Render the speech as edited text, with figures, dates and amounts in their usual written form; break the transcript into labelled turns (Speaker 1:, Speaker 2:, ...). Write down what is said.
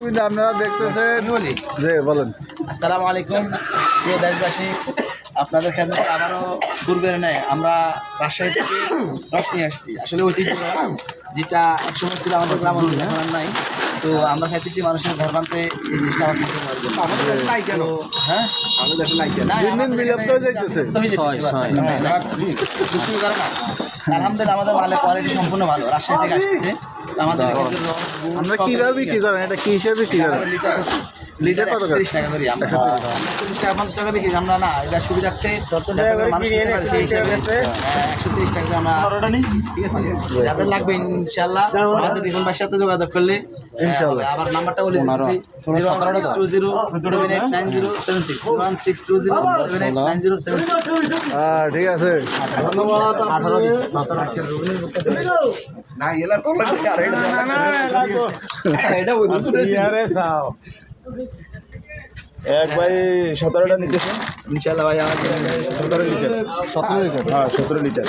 Speaker 1: আপনারা দেখতেছেন যে বলেন
Speaker 2: আসসালামু আলাইকুম প্রিয় দেশবাসী, আপনাদের খেদমতে আবারও পূর্বের নেয় আমরা রাজশাহী থেকে রস নিয়ে আসছি। আসলে ঐতিহ্য যেটা একসময় ছিল আমাদের গ্রাম অঞ্চলে, এখন আর নাই। তো আমরা চাইতেছি মানুষের ঘর বানতে এই জিনিসটা আবার করতে পারবো। হ্যাঁ, আলহামদুলিল্লাহ আমাদের মালের কোয়ালিটি সম্পূর্ণ ভালো। রাজশাহী থেকে আসছে আমাদের
Speaker 1: আমরা কিভাবে বিক্রি করেন, এটা কি হিসেবে বিক্রি করেন?
Speaker 2: লিটার কত? 30 টাকা ধরি আমরা। 30 টাকা 50 টাকা বিক্রি আমরা না, এটা সুবিধার্থে মানুষ নিতে পারে সেই হিসাবে 130 টাকা আমরা। ঠিক আছে, যাদের লাগবে ইনশাআল্লাহ আমাদের দেখুন বাসার সাথে যোগাযোগ করলে ইনশাআল্লাহ। আবার নাম্বারটা বলে দিচ্ছি 01620789076 01620789076।
Speaker 1: ঠিক আছে, ধন্যবাদ।
Speaker 2: না এলা তো লাগে আর এটা ওই
Speaker 1: এক ভাই 17টা নিতেছেন
Speaker 2: ইনশাআল্লাহ ভাই আমাদের
Speaker 1: 17 লিটার। হ্যাঁ 17 লিটার।